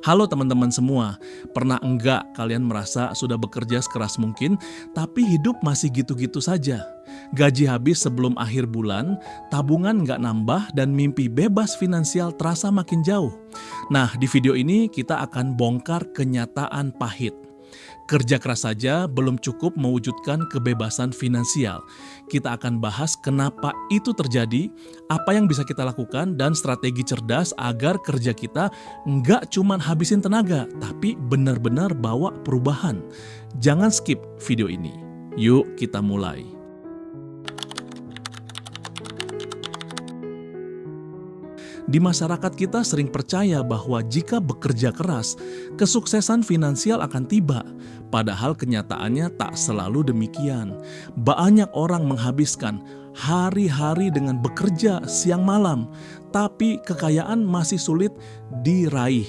Halo teman-teman semua, pernah enggak kalian merasa sudah bekerja sekeras mungkin, tapi hidup masih gitu-gitu saja? Gaji habis sebelum akhir bulan, tabungan nggak nambah, dan mimpi bebas finansial terasa makin jauh. Nah, di video ini kita akan bongkar kenyataan pahit. Kerja keras saja belum cukup mewujudkan kebebasan finansial. Kita akan bahas kenapa itu terjadi, apa yang bisa kita lakukan, dan strategi cerdas agar kerja kita nggak cuma habisin tenaga, tapi benar-benar bawa perubahan. Jangan skip video ini. Yuk kita mulai. Di masyarakat kita sering percaya bahwa jika bekerja keras, kesuksesan finansial akan tiba. Padahal kenyataannya tak selalu demikian. Banyak orang menghabiskan hari-hari dengan bekerja siang malam, tapi kekayaan masih sulit diraih.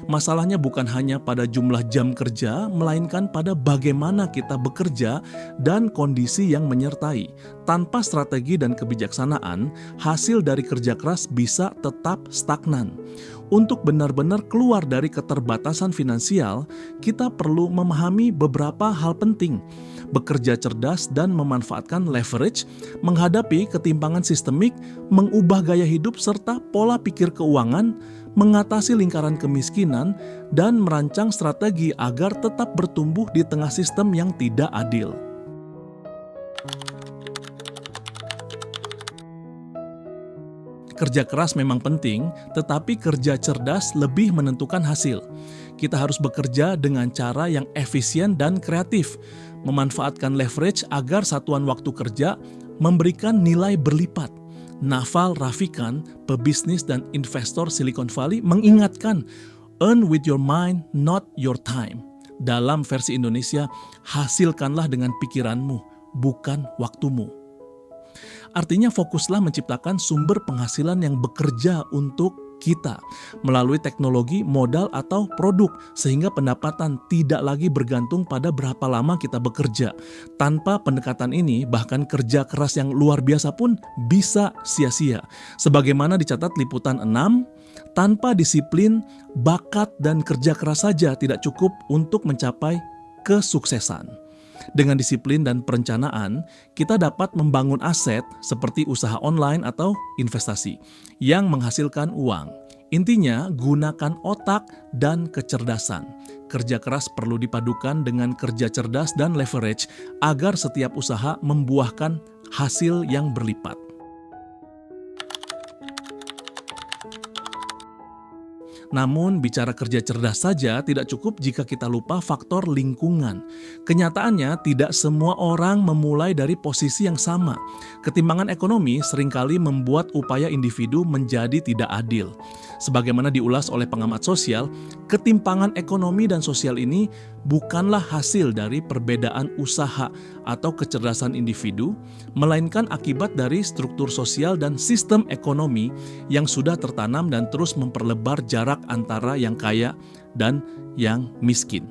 Masalahnya bukan hanya pada jumlah jam kerja, melainkan pada bagaimana kita bekerja dan kondisi yang menyertai. Tanpa strategi dan kebijaksanaan, hasil dari kerja keras bisa tetap stagnan. Untuk benar-benar keluar dari keterbatasan finansial, kita perlu memahami beberapa hal penting. Bekerja cerdas dan memanfaatkan leverage, menghadapi ketimpangan sistemik, mengubah gaya hidup serta pola pikir keuangan, mengatasi lingkaran kemiskinan, dan merancang strategi agar tetap bertumbuh di tengah sistem yang tidak adil. Kerja keras memang penting, tetapi kerja cerdas lebih menentukan hasil. Kita harus bekerja dengan cara yang efisien dan kreatif, memanfaatkan leverage agar satuan waktu kerja memberikan nilai berlipat. Naval Ravikant, pebisnis dan investor Silicon Valley, mengingatkan, "Earn with your mind, not your time." Dalam versi Indonesia, hasilkanlah dengan pikiranmu, bukan waktumu. Artinya fokuslah menciptakan sumber penghasilan yang bekerja untuk kita melalui teknologi, modal, atau produk, sehingga pendapatan tidak lagi bergantung pada berapa lama kita bekerja. Tanpa pendekatan ini, bahkan kerja keras yang luar biasa pun bisa sia-sia. Sebagaimana dicatat Liputan 6, tanpa disiplin, bakat, dan kerja keras saja tidak cukup untuk mencapai kesuksesan. Dengan disiplin dan perencanaan, kita dapat membangun aset seperti usaha online atau investasi yang menghasilkan uang. Intinya, gunakan otak dan kecerdasan. Kerja keras perlu dipadukan dengan kerja cerdas dan leverage agar setiap usaha membuahkan hasil yang berlipat. Namun, bicara kerja cerdas saja tidak cukup jika kita lupa faktor lingkungan. Kenyataannya, tidak semua orang memulai dari posisi yang sama. Ketimpangan ekonomi seringkali membuat upaya individu menjadi tidak adil. Sebagaimana diulas oleh pengamat sosial, ketimpangan ekonomi dan sosial ini bukanlah hasil dari perbedaan usaha atau kecerdasan individu, melainkan akibat dari struktur sosial dan sistem ekonomi yang sudah tertanam dan terus memperlebar jarak antara yang kaya dan yang miskin.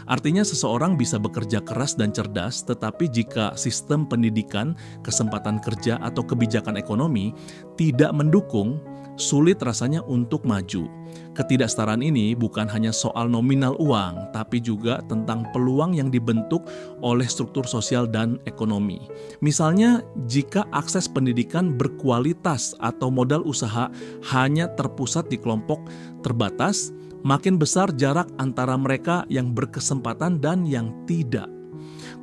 Artinya seseorang bisa bekerja keras dan cerdas, tetapi jika sistem pendidikan, kesempatan kerja, atau kebijakan ekonomi tidak mendukung, sulit rasanya untuk maju. Ketidaksetaraan ini bukan hanya soal nominal uang, tapi juga tentang peluang yang dibentuk oleh struktur sosial dan ekonomi. Misalnya, jika akses pendidikan berkualitas atau modal usaha hanya terpusat di kelompok terbatas, makin besar jarak antara mereka yang berkesempatan dan yang tidak.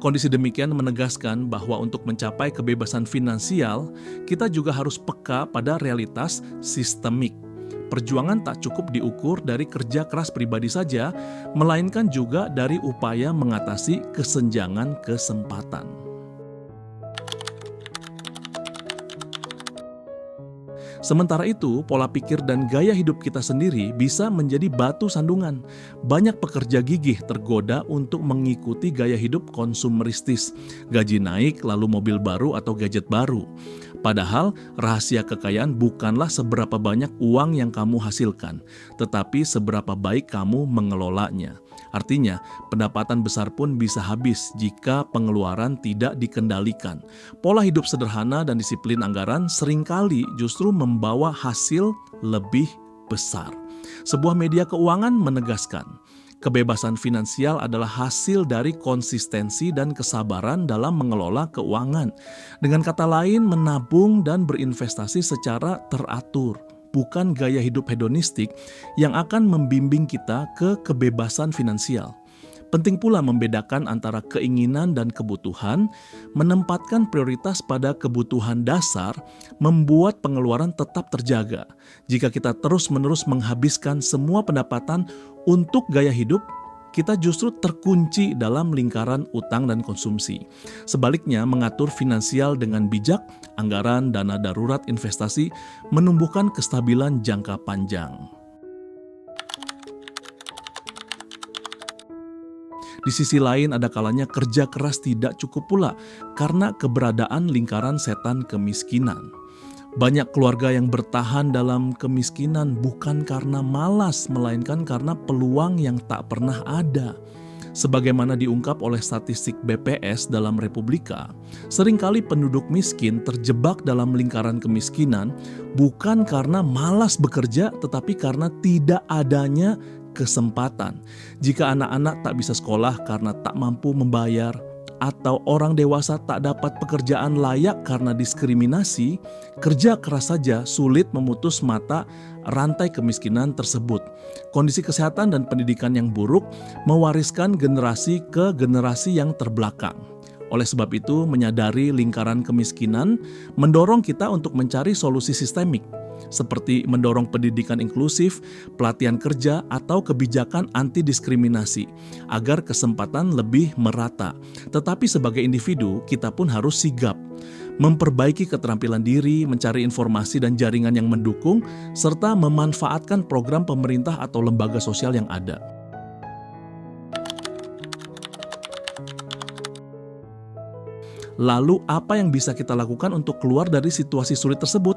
Kondisi demikian menegaskan bahwa untuk mencapai kebebasan finansial, kita juga harus peka pada realitas sistemik. Perjuangan tak cukup diukur dari kerja keras pribadi saja, melainkan juga dari upaya mengatasi kesenjangan kesempatan. Sementara itu, pola pikir dan gaya hidup kita sendiri bisa menjadi batu sandungan. Banyak pekerja gigih tergoda untuk mengikuti gaya hidup konsumeristis. Gaji naik, lalu mobil baru atau gadget baru. Padahal, rahasia kekayaan bukanlah seberapa banyak uang yang kamu hasilkan, tetapi seberapa baik kamu mengelolanya. Artinya, pendapatan besar pun bisa habis jika pengeluaran tidak dikendalikan. Pola hidup sederhana dan disiplin anggaran seringkali justru membawa hasil lebih besar. Sebuah media keuangan menegaskan, kebebasan finansial adalah hasil dari konsistensi dan kesabaran dalam mengelola keuangan. Dengan kata lain, menabung dan berinvestasi secara teratur, bukan gaya hidup hedonistik yang akan membimbing kita ke kebebasan finansial. Penting pula membedakan antara keinginan dan kebutuhan, menempatkan prioritas pada kebutuhan dasar, membuat pengeluaran tetap terjaga. Jika kita terus-menerus menghabiskan semua pendapatan untuk gaya hidup, kita justru terkunci dalam lingkaran utang dan konsumsi. Sebaliknya, mengatur finansial dengan bijak, anggaran, dana darurat, investasi, menumbuhkan kestabilan jangka panjang. Di sisi lain, ada kalanya kerja keras tidak cukup pula karena keberadaan lingkaran setan kemiskinan. Banyak keluarga yang bertahan dalam kemiskinan bukan karena malas, melainkan karena peluang yang tak pernah ada. Sebagaimana diungkap oleh statistik BPS dalam Republika, seringkali penduduk miskin terjebak dalam lingkaran kemiskinan bukan karena malas bekerja, tetapi karena tidak adanya kesempatan. Jika anak-anak tak bisa sekolah karena tak mampu membayar, atau orang dewasa tak dapat pekerjaan layak karena diskriminasi, kerja keras saja sulit memutus mata rantai kemiskinan tersebut. Kondisi kesehatan dan pendidikan yang buruk mewariskan generasi ke generasi yang terbelakang. Oleh sebab itu, menyadari lingkaran kemiskinan mendorong kita untuk mencari solusi sistemik, seperti mendorong pendidikan inklusif, pelatihan kerja, atau kebijakan anti-diskriminasi, agar kesempatan lebih merata. Tetapi sebagai individu, kita pun harus sigap, memperbaiki keterampilan diri, mencari informasi dan jaringan yang mendukung, serta memanfaatkan program pemerintah atau lembaga sosial yang ada. Lalu apa yang bisa kita lakukan untuk keluar dari situasi sulit tersebut?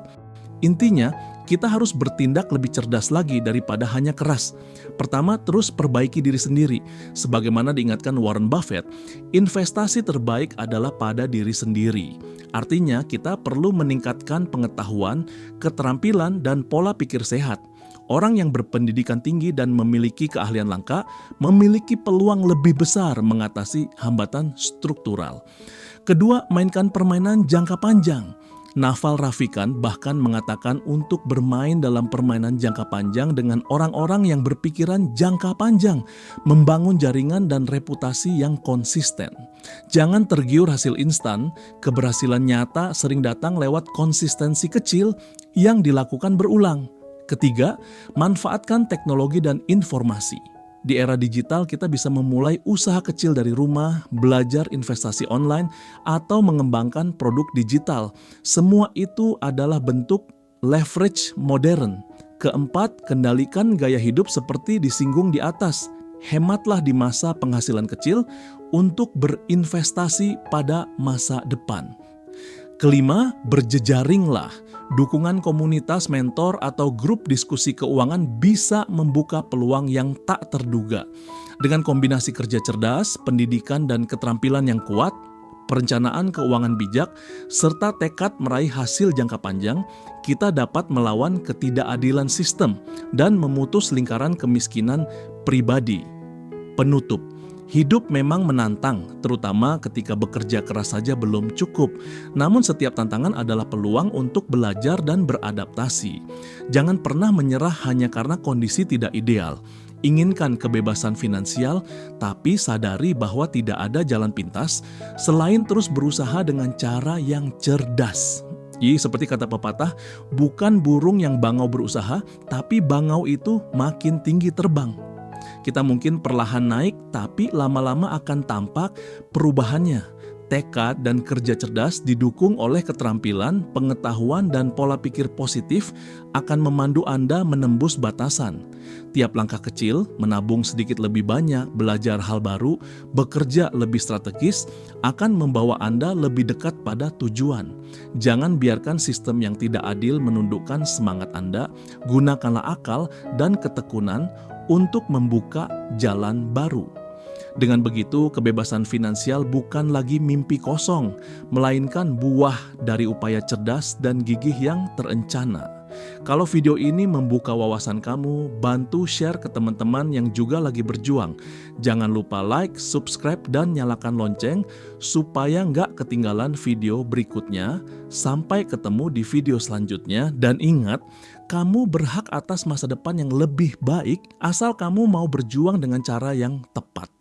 Intinya, kita harus bertindak lebih cerdas lagi daripada hanya keras. Pertama, terus perbaiki diri sendiri. Sebagaimana diingatkan Warren Buffett, investasi terbaik adalah pada diri sendiri. Artinya, kita perlu meningkatkan pengetahuan, keterampilan, dan pola pikir sehat. Orang yang berpendidikan tinggi dan memiliki keahlian langka memiliki peluang lebih besar mengatasi hambatan struktural. Kedua, mainkan permainan jangka panjang. Naval Ravikant bahkan mengatakan untuk bermain dalam permainan jangka panjang dengan orang-orang yang berpikiran jangka panjang, membangun jaringan dan reputasi yang konsisten. Jangan tergiur hasil instan, keberhasilan nyata sering datang lewat konsistensi kecil yang dilakukan berulang. Ketiga, manfaatkan teknologi dan informasi. Di era digital, kita bisa memulai usaha kecil dari rumah, belajar investasi online, atau mengembangkan produk digital. Semua itu adalah bentuk leverage modern. Keempat, kendalikan gaya hidup seperti disinggung di atas. Hematlah di masa penghasilan kecil untuk berinvestasi pada masa depan. Kelima, berjejaringlah. Dukungan komunitas, mentor, atau grup diskusi keuangan bisa membuka peluang yang tak terduga. Dengan kombinasi kerja cerdas, pendidikan dan keterampilan yang kuat, perencanaan keuangan bijak, serta tekad meraih hasil jangka panjang, kita dapat melawan ketidakadilan sistem dan memutus lingkaran kemiskinan pribadi. Penutup. Hidup memang menantang, terutama ketika bekerja keras saja belum cukup. Namun setiap tantangan adalah peluang untuk belajar dan beradaptasi. Jangan pernah menyerah hanya karena kondisi tidak ideal. Inginkan kebebasan finansial, tapi sadari bahwa tidak ada jalan pintas selain terus berusaha dengan cara yang cerdas. Seperti kata pepatah, bukan burung yang bangau berusaha, tapi bangau itu makin tinggi terbang. Kita mungkin perlahan naik, tapi lama-lama akan tampak perubahannya. Tekad dan kerja cerdas didukung oleh keterampilan, pengetahuan, dan pola pikir positif akan memandu Anda menembus batasan. Tiap langkah kecil, menabung sedikit lebih banyak, belajar hal baru, bekerja lebih strategis, akan membawa Anda lebih dekat pada tujuan. Jangan biarkan sistem yang tidak adil menundukkan semangat Anda. Gunakanlah akal dan ketekunan untuk membuka jalan baru. Dengan begitu, kebebasan finansial bukan lagi mimpi kosong, melainkan buah dari upaya cerdas dan gigih yang terencana. Kalau video ini membuka wawasan kamu, bantu share ke teman-teman yang juga lagi berjuang. Jangan lupa like, subscribe, dan nyalakan lonceng supaya nggak ketinggalan video berikutnya. Sampai ketemu di video selanjutnya, dan ingat, kamu berhak atas masa depan yang lebih baik asal kamu mau berjuang dengan cara yang tepat.